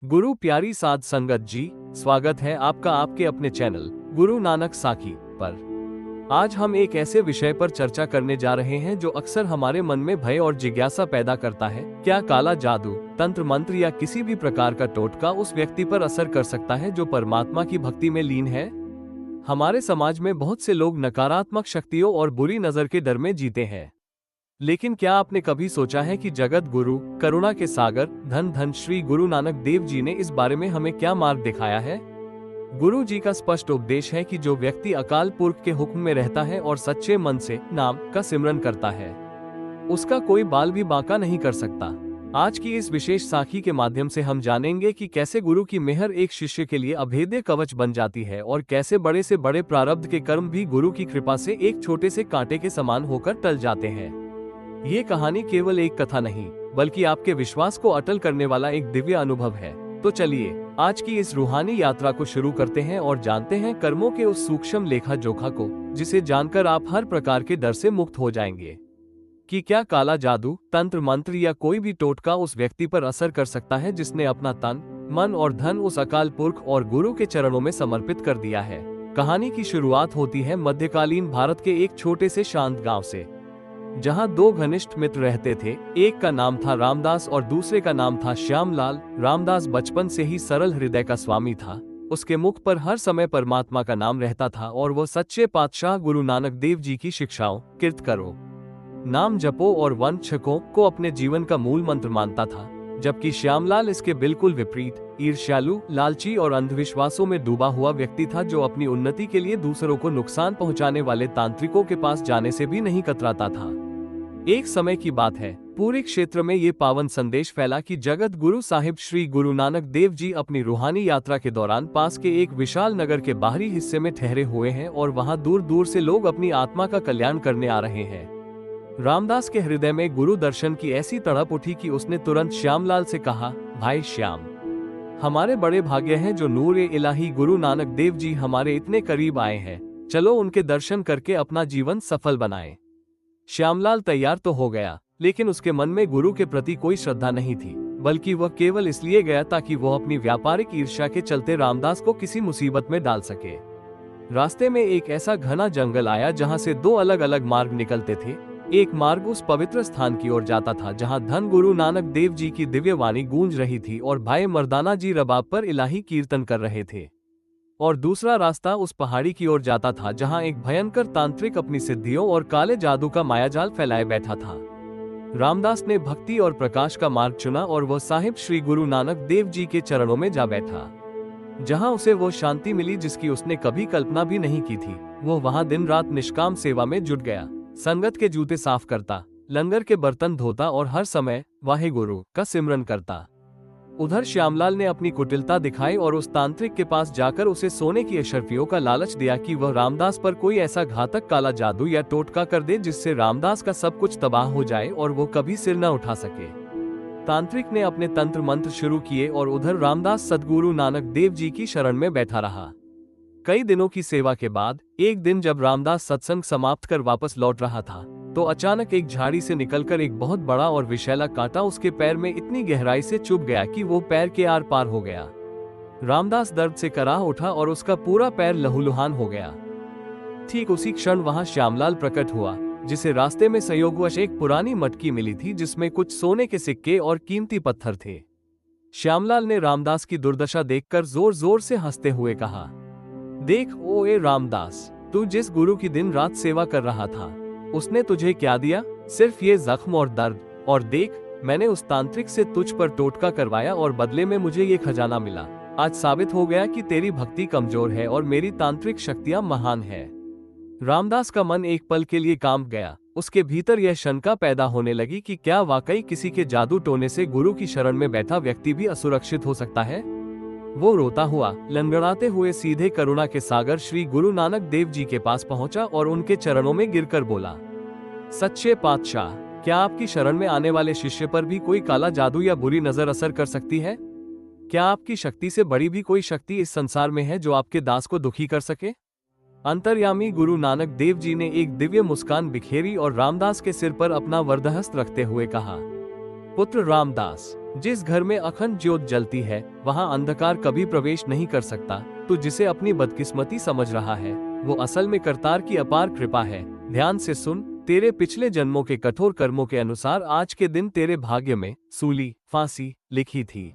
गुरु प्यारी साध संगत जी, स्वागत है आपका आपके अपने चैनल गुरु नानक साखी पर। आज हम एक ऐसे विषय पर चर्चा करने जा रहे हैं जो अक्सर हमारे मन में भय और जिज्ञासा पैदा करता है। क्या काला जादू, तंत्र मंत्र या किसी भी प्रकार का टोटका उस व्यक्ति पर असर कर सकता है जो परमात्मा की भक्ति में लीन है? हमारे समाज में बहुत से लोग नकारात्मक शक्तियों और बुरी नजर के डर में जीते हैं, लेकिन क्या आपने कभी सोचा है कि जगत गुरु, करुणा के सागर, धन धन श्री गुरु नानक देव जी ने इस बारे में हमें क्या मार्ग दिखाया है? गुरु जी का स्पष्ट उपदेश है कि जो व्यक्ति अकाल पुरख के हुक्म में रहता है और सच्चे मन से नाम का सिमरन करता है, उसका कोई बाल भी बांका नहीं कर सकता। आज की इस विशेष साखी के माध्यम से हम जानेंगे कि कैसे गुरु की मेहर एक शिष्य के लिए अभेद्य कवच बन जाती है और कैसे बड़े से बड़े प्रारब्ध के कर्म भी गुरु की कृपा से एक छोटे से कांटे के समान होकर टल जाते हैं। ये कहानी केवल एक कथा नहीं, बल्कि आपके विश्वास को अटल करने वाला एक दिव्य अनुभव है। तो चलिए आज की इस रूहानी यात्रा को शुरू करते हैं और जानते हैं कर्मों के उस सूक्ष्म लेखा जोखा को, जिसे जानकर आप हर प्रकार के डर से मुक्त हो जाएंगे। कि क्या काला जादू, तंत्र मंत्र या कोई भी टोटका उस व्यक्ति पर असर कर सकता है जिसने अपना तन, मन और धन उस अकाल पुरख और गुरु के चरणों में समर्पित कर दिया है। कहानी की शुरुआत होती है मध्यकालीन भारत के एक छोटे से शांत गाँव से, जहां दो घनिष्ठ मित्र रहते थे। एक का नाम था रामदास और दूसरे का नाम था श्यामलाल। रामदास बचपन से ही सरल हृदय का स्वामी था। उसके मुख पर हर समय परमात्मा का नाम रहता था और वह सच्चे पातशाह गुरु नानक देव जी की शिक्षाओं, किर्त करो, नाम जपो और वन छको को अपने जीवन का मूल मंत्र मानता था। जबकि श्यामलाल इसके बिल्कुल विपरीत, ईर्ष्यालु, लालची और अंधविश्वासों में डूबा हुआ व्यक्ति था, जो अपनी उन्नति के लिए दूसरों को नुकसान पहुंचाने वाले तांत्रिकों के पास जाने से भी नहीं कतराता था। एक समय की बात है, पूरे क्षेत्र में ये पावन संदेश फैला कि जगत गुरु साहिब श्री गुरु नानक देव जी अपनी रूहानी यात्रा के दौरान पास के एक विशाल नगर के बाहरी हिस्से में ठहरे हुए हैं और वहां दूर दूर से लोग अपनी आत्मा का कल्याण करने आ रहे हैं। रामदास के हृदय में गुरु दर्शन की ऐसी तड़प उठी कि उसने तुरंत श्यामलाल से कहा, भाई श्याम, हमारे बड़े भाग्य हैं जो नूर ए इलाही गुरु नानक देव जी हमारे इतने करीब आए हैं। चलो उनके दर्शन करके अपना जीवन सफल बनाएं। श्यामलाल तैयार तो हो गया, लेकिन उसके मन में गुरु के प्रति कोई श्रद्धा नहीं थी, बल्कि वह केवल इसलिए गया ताकि वह अपनी व्यापारिक ईर्ष्या के चलते रामदास को किसी मुसीबत में डाल सके। रास्ते में एक ऐसा घना जंगल आया जहां से दो अलग अलग मार्ग निकलते थे। एक मार्ग उस पवित्र स्थान की ओर जाता था जहां धन गुरु नानक देव जी की दिव्य वाणी गूंज रही थी और भाई मर्दाना जी रबाब पर इलाही कीर्तन कर रहे थे, और दूसरा रास्ता उस पहाड़ी की ओर जाता था जहां एक भयंकर तांत्रिक अपनी सिद्धियों और काले जादू का मायाजाल फैलाए बैठा था। रामदास ने भक्ति और प्रकाश का मार्ग चुना और वह साहिब श्री गुरु नानक देव जी के चरणों में जा बैठा, जहां उसे वो शांति मिली जिसकी उसने कभी कल्पना भी नहीं की थी। वो वहां दिन रात निष्काम सेवा में जुट गया, संगत के जूते साफ करता, लंगर के बर्तन धोता और हर समय वाहे गुरु का सिमरन करता। उधर श्यामलाल ने अपनी कुटिलता दिखाई और उस तांत्रिक के पास जाकर उसे सोने की अशर्फियों का लालच दिया कि वह रामदास पर कोई ऐसा घातक काला जादू या टोटका कर दे जिससे रामदास का सब कुछ तबाह हो जाए और वो कभी सिर न उठा सके। तांत्रिक ने अपने तंत्र मंत्र शुरू किए और उधर रामदास सद्गुरु नानक देव जी की शरण में बैठा रहा। कई दिनों की सेवा के बाद एक दिन जब रामदास सत्संग समाप्त कर वापस लौट रहा था, तो अचानक एक झाड़ी से निकलकर एक बहुत बड़ा और विषैला कांटा उसके पैर में इतनी गहराई से चुभ गया कि वो पैर के आर पार हो गया। रामदास दर्द से कराह उठा और उसका पूरा पैर लहूलुहान हो गया। ठीक उसी क्षण वहां श्यामलाल प्रकट हुआ, जिसे रास्ते में संयोगवश एक पुरानी मटकी मिली थी जिसमें कुछ सोने के सिक्के और कीमती पत्थर थे। श्यामलाल ने रामदास की दुर्दशा देखकर जोर जोर से हंसते हुए कहा, देख ओ ए रामदास, तू जिस गुरु की दिन रात सेवा कर रहा था, उसने तुझे क्या दिया? सिर्फ ये जख्म और दर्द। और देख, मैंने उस तांत्रिक से तुझ पर टोटका करवाया और बदले में मुझे ये खजाना मिला। आज साबित हो गया कि तेरी भक्ति कमजोर है और मेरी तांत्रिक शक्तियां महान है। रामदास का मन एक पल के लिए कांप गया। उसके भीतर यह शंका पैदा होने लगी कि क्या वाकई किसी के जादू टोने से गुरु की शरण में बैठा व्यक्ति भी असुरक्षित हो सकता है? वो रोता हुआ, लंगड़ाते हुए सीधे करुणा के सागर श्री गुरु नानक देव जी के पास पहुंचा और उनके चरणों में गिरकर बोला, सच्चे पातशाह, क्या आपकी शरण में आने वाले शिष्य पर भी कोई काला जादू या बुरी नजर असर कर सकती है? क्या आपकी शक्ति से बड़ी भी कोई शक्ति इस संसार में है जो आपके दास को दुखी कर सके? अंतर्यामी गुरु नानक देव जी ने एक दिव्य मुस्कान बिखेरी और रामदास के सिर पर अपना वरदहस्त रखते हुए कहा, पुत्र रामदास, जिस घर में अखंड ज्योत जलती है वहाँ अंधकार कभी प्रवेश नहीं कर सकता। तू जिसे अपनी बदकिस्मती समझ रहा है वो असल में करतार की अपार कृपा है। ध्यान से सुन, तेरे पिछले जन्मों के कठोर कर्मों के अनुसार आज के दिन तेरे भाग्य में सूली फांसी लिखी थी।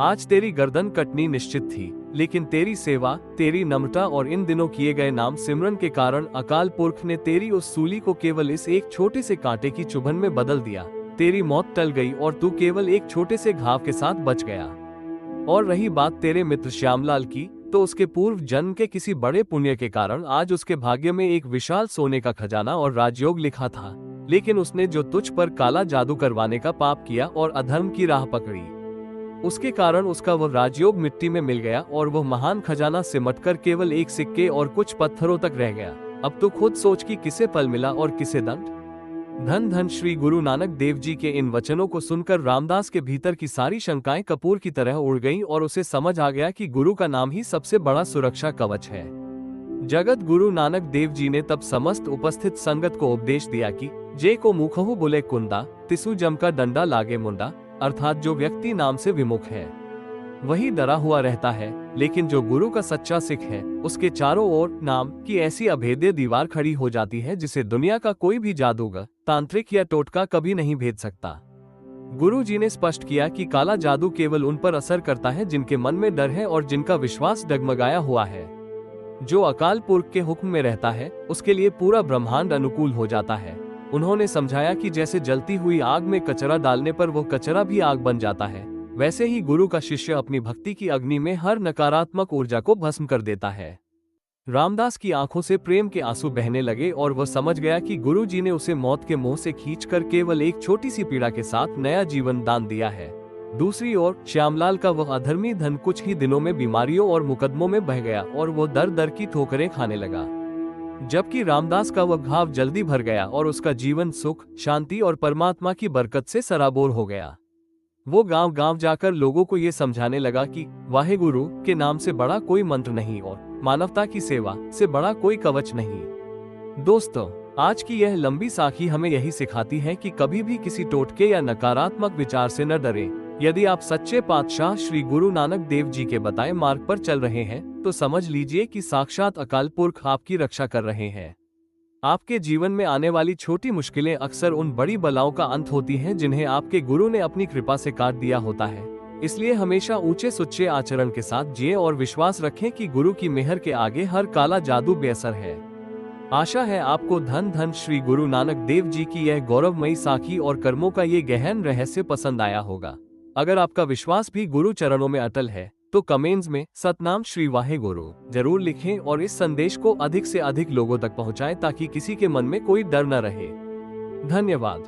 आज तेरी गर्दन कटनी निश्चित थी, लेकिन तेरी सेवा, तेरी नम्रता और इन दिनों किए गए नाम सिमरन के कारण अकाल पुरख ने तेरी उस सूली को केवल इस एक छोटे से कांटे की चुभन में बदल दिया। तेरी मौत टल गई और तू केवल एक छोटे से घाव के साथ बच गया। और रही बात तेरे मित्र श्यामलाल की, तो उसके पूर्व जन्म के किसी बड़े पुण्य के कारण आज उसके भाग्य में एक विशाल सोने का खजाना और राजयोग लिखा था। लेकिन उसने जो तुझ पर काला जादू करवाने का पाप किया और अधर्म की राह पकड़ी, उसके कारण उसका वह राजयोग मिट्टी में मिल गया और वह महान खजाना सिमटकर केवल एक सिक्के और कुछ पत्थरों तक रह गया। अब तो खुद सोच कि किसे फल मिला और किसे दंड। धन धन श्री गुरु नानक देव जी के इन वचनों को सुनकर रामदास के भीतर की सारी शंकाएं कपूर की तरह उड़ गईं और उसे समझ आ गया कि गुरु का नाम ही सबसे बड़ा सुरक्षा कवच है। जगत गुरु नानक देव जी ने तब समस्त उपस्थित संगत को उपदेश दिया कि जे को मुखहु बुले कुंदा तिसु जम का डंडा लागे मुंडा, अर्थात जो व्यक्ति नाम से विमुख है वही डरा हुआ रहता है, लेकिन जो गुरु का सच्चा सिख है उसके चारों ओर नाम की ऐसी अभेद्य दीवार खड़ी हो जाती है जिसे दुनिया का कोई भी जादूगर, तांत्रिक या टोटका कभी नहीं भेद सकता। गुरु जी ने स्पष्ट किया कि काला जादू केवल उन पर असर करता है जिनके मन में डर है और जिनका विश्वास डगमगाया हुआ है। जो अकाल पुरख के हुक्म में रहता है उसके लिए पूरा ब्रह्मांड अनुकूल हो जाता है। उन्होंने समझाया कि जैसे जलती हुई आग में कचरा डालने पर वो कचरा भी आग बन जाता है, वैसे ही गुरु का शिष्य अपनी भक्ति की अग्नि में हर नकारात्मक ऊर्जा को भस्म कर देता है। रामदास की आंखों से प्रेम के आंसू बहने लगे और वह समझ गया कि गुरु जी ने उसे मौत के मुंह से खींचकर केवल एक छोटी सी पीड़ा के साथ नया जीवन दान दिया है। दूसरी ओर श्यामलाल का वह अधर्मी धन कुछ ही दिनों में बीमारियों और मुकदमों में बह गया और वो दर दर की ठोकरें खाने लगा, जबकि रामदास का वह घाव जल्दी भर गया और उसका जीवन सुख, शांति और परमात्मा की बरकत से सराबोर हो गया। वो गांव गांव जाकर लोगों को ये समझाने लगा कि वाहेगुरु के नाम से बड़ा कोई मंत्र नहीं और मानवता की सेवा से बड़ा कोई कवच नहीं। दोस्तों, आज की यह लंबी साखी हमें यही सिखाती है कि कभी भी किसी टोटके या नकारात्मक विचार से न डरें। यदि आप सच्चे पातशाह श्री गुरु नानक देव जी के बताए मार्ग पर चल रहे हैं तो समझ लीजिए कि साक्षात अकाल पुरख आपकी रक्षा कर रहे हैं। आपके जीवन में आने वाली छोटी मुश्किलें अक्सर उन बड़ी बलाओं का अंत होती हैं जिन्हें आपके गुरु ने अपनी कृपा से काट दिया होता है। इसलिए हमेशा ऊंचे सुच्चे आचरण के साथ जिए और विश्वास रखें कि गुरु की मेहर के आगे हर काला जादू बेअसर है। आशा है आपको धन धन श्री गुरु नानक देव जी की यह गौरवमयी साखी और कर्मों का ये गहन रहस्य पसंद आया होगा। अगर आपका विश्वास भी गुरु चरणों में अटल है तो कमेंट्स में सतनाम श्री वाहेगुरु जरूर लिखें और इस संदेश को अधिक से अधिक लोगों तक पहुंचाएं ताकि किसी के मन में कोई डर न रहे। धन्यवाद।